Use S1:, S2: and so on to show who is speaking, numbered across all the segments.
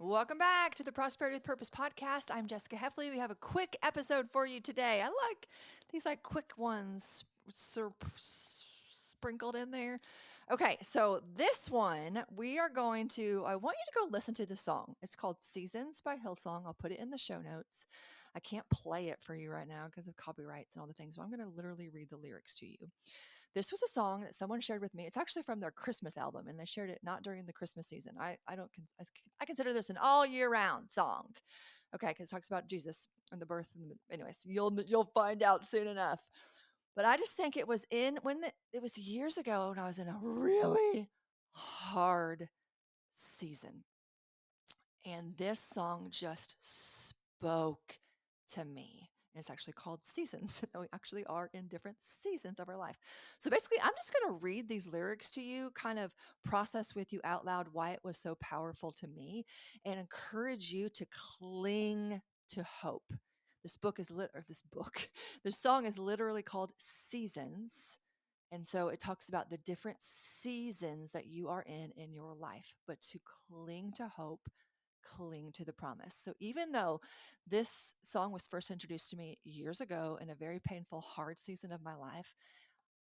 S1: Welcome back to the Prosperity with Purpose podcast. I'm Jessica Heffley. We have a quick episode for you today. I like these quick ones sprinkled in there. Okay, so this one I want you to go listen to the song. It's called Seasons by Hillsong. I'll put it in the show notes. I can't play it for you right now because of copyrights and all the things, so I'm going to literally read the lyrics to you. This was a song that someone shared with me. It's actually from their Christmas album, and they shared it not during the Christmas season. I consider this an all year round song. Okay, because it talks about Jesus and the birth. Anyways, you'll find out soon enough. But I just think it was it was years ago when I was in a really hard season, and this song just spoke to me. And it's actually called Seasons. We actually are in different seasons of our life. So basically, I'm just going to read these lyrics to you, kind of process with you out loud why it was so powerful to me, and encourage you to cling to hope. This song is literally called Seasons. And so it talks about the different seasons that you are in your life, but to cling to hope, cling to the promise. So even though this song was first introduced to me years ago in a very painful, hard season of my life,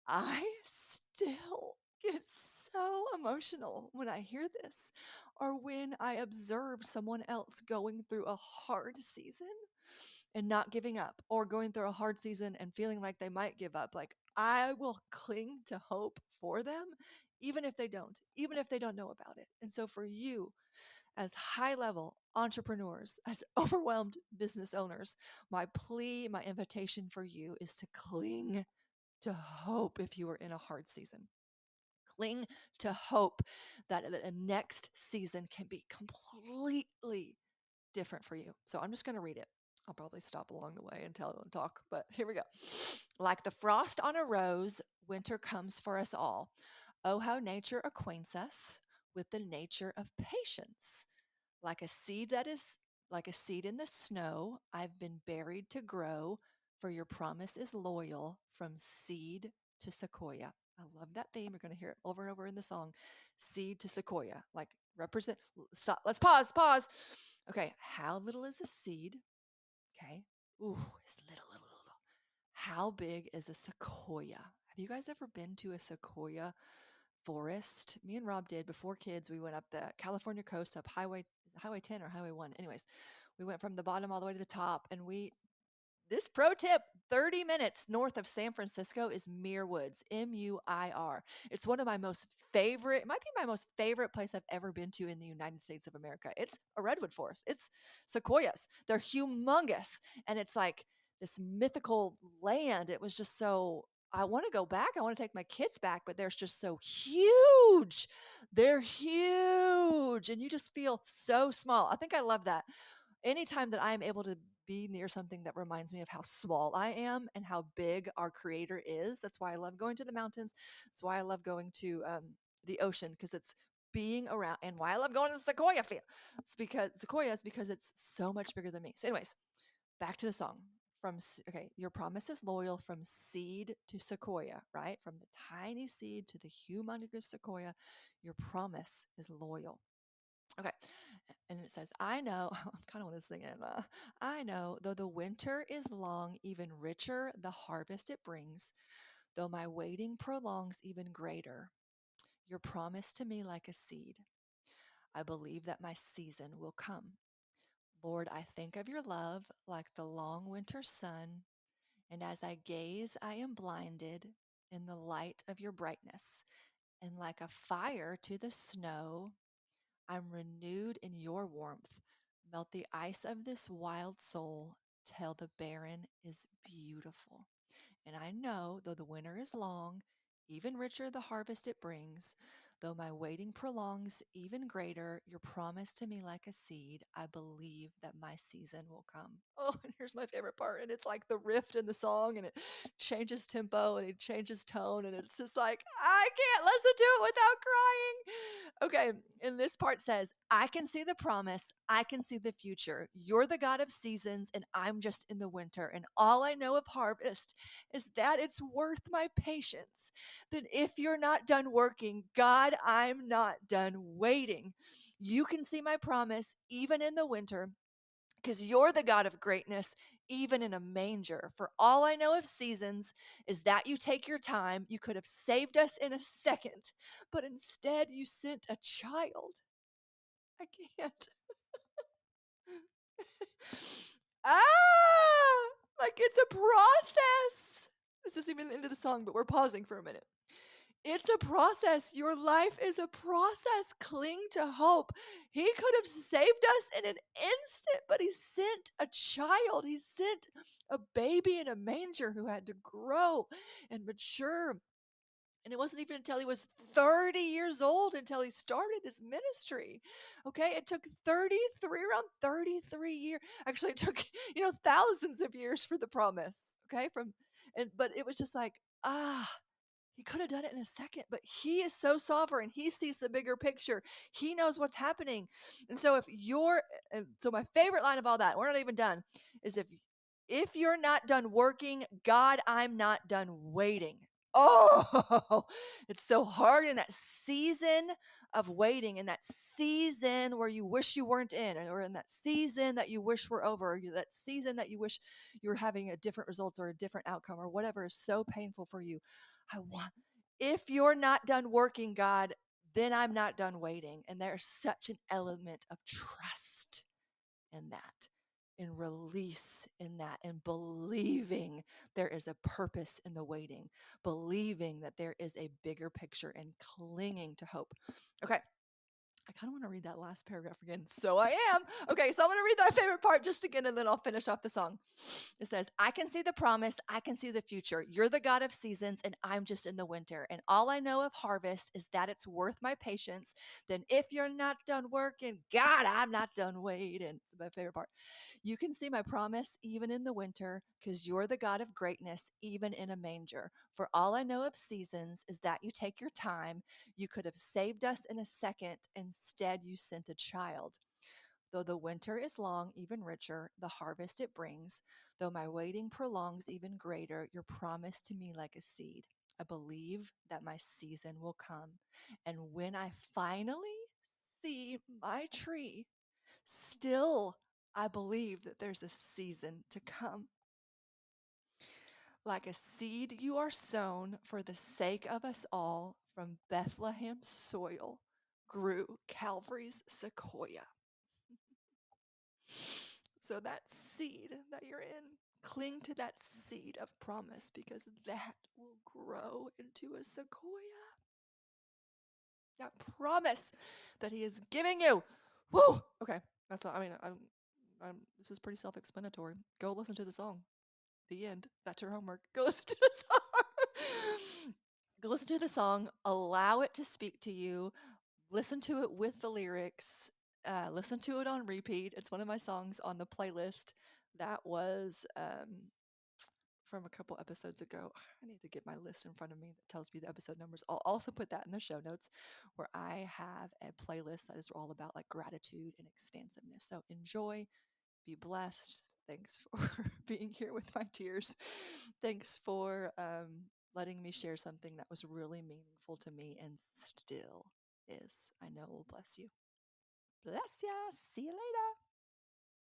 S1: I still get so emotional when I hear this or when I observe someone else going through a hard season and not giving up, or going through a hard season and feeling like they might give up. Like, I will cling to hope for them, even if they don't know about it. And so for you, as high level entrepreneurs, as overwhelmed business owners, my plea, my invitation for you is to cling to hope if you are in a hard season. Cling to hope that the next season can be completely different for you. So I'm just going to read it. I'll probably stop along the way and talk, but here we go. Like the frost on a rose, winter comes for us all. Oh, how nature acquaints us with the nature of patience. Like a seed that is like a seed in the snow, I've been buried to grow, for your promise is loyal from seed to sequoia. I love that theme. You're going to hear it over and over in the song. Seed to sequoia. Like represent stop. Let's pause. Okay, how little is a seed? Okay. Ooh, it's little. How big is a sequoia? Have you guys ever been to a sequoia forest? Me and Rob did before kids. We went up the California coast, up Highway 10 or Highway 1. Anyways, we went from the bottom all the way to the top, and this pro tip, 30 minutes north of San Francisco is Muir Woods, Muir. It's one of my most favorite, it might be my most favorite place I've ever been to in the United States of America. It's a redwood forest. It's sequoias. They're humongous. And it's like this mythical land. It was just so, I want to go back. I want to take my kids back, but they're just so huge. They're huge. And you just feel so small. I think I love that. Anytime that I'm able to be near something that reminds me of how small I am and how big our creator is, that's why I love going to the mountains. That's why I love going to the ocean, because it's being around, and why I love going to the sequoia field. It's because it's so much bigger than me. So anyways, back to the song. Okay, your promise is loyal from seed to sequoia, right? From the tiny seed to the humongous sequoia, your promise is loyal. Okay. And it says, I know, I kind of want to sing it. I know, though the winter is long, even richer the harvest it brings, though my waiting prolongs even greater, your promise to me like a seed. I believe that my season will come. Lord, I think of your love like the long winter sun, and as I gaze, I am blinded in the light of your brightness, and like a fire to the snow, I'm renewed in your warmth. Melt the ice of this wild soul. Tell the barren is beautiful. And I know, though the winter is long, even richer the harvest it brings, though my waiting prolongs even greater, your promise to me like a seed, I believe that my season will come. Oh, and here's my favorite part. And it's like the riff in the song, and it changes tempo and it changes tone. And it's just like, I can't listen to it without crying. Okay, and this part says, I can see the promise. I can see the future. You're the God of seasons, and I'm just in the winter. And all I know of harvest is that it's worth my patience. That if you're not done working, God God, I'm not done waiting. You can see my promise even in the winter because you're the God of greatness, even in a manger. For all I know of seasons is that you take your time. You could have saved us in a second, but instead you sent a child. I can't. ah, like it's a process. This isn't even the end of the song, but we're pausing for a minute. It's a process. Your life is a process. Cling to hope. He could have saved us in an instant, but he sent a child. He sent a baby in a manger who had to grow and mature. And it wasn't even until he was 30 years old until he started his ministry. Okay. It took 33, around 33 years. Actually, it took, thousands of years for the promise. Okay. But it was just like, he could have done it in a second, but he is so sovereign. He sees the bigger picture. He knows what's happening. And so so my favorite line of all that, we're not even done, is if you're not done working, God, I'm not done waiting. Oh, it's so hard in that season of waiting, in that season where you wish you weren't in, or in that season that you wish were over, or that season that you wish you were having a different result or a different outcome or whatever is so painful for you. If you're not done working, God, then I'm not done waiting. And there's such an element of trust in that, in release in that, and believing there is a purpose in the waiting, believing that there is a bigger picture, and clinging to hope. Okay. I kind of want to read that last paragraph again. So I am. Okay, so I'm going to read my favorite part just again, and then I'll finish off the song. It says, I can see the promise. I can see the future. You're the God of seasons, and I'm just in the winter. And all I know of harvest is that it's worth my patience. Then if you're not done working, God, I'm not done waiting. It's my favorite part. You can see my promise even in the winter because you're the God of greatness, even in a manger. For all I know of seasons is that you take your time. You could have saved us in a second. Instead, you sent a child. Though the winter is long, even richer, the harvest it brings. Though my waiting prolongs even greater, your promise to me like a seed. I believe that my season will come. And when I finally see my tree, still I believe that there's a season to come. Like a seed you are sown for the sake of us all, from Bethlehem's soil grew Calvary's sequoia. So that seed that you're in, cling to that seed of promise because that will grow into a sequoia. That promise that he is giving you. Woo! Okay, that's all. I mean, this is pretty self-explanatory. Go listen to the song. The end. That's your homework. Go listen to the song. Go listen to the song. Allow it to speak to you. Listen to it with the lyrics. Listen to it on repeat. It's one of my songs on the playlist. That was from a couple episodes ago. I need to get my list in front of me that tells me the episode numbers. I'll also put that in the show notes, where I have a playlist that is all about like gratitude and expansiveness. So enjoy, be blessed. Thanks for being here with my tears. Thanks for letting me share something that was really meaningful to me and still is. I know it will bless you. Bless ya. See you later.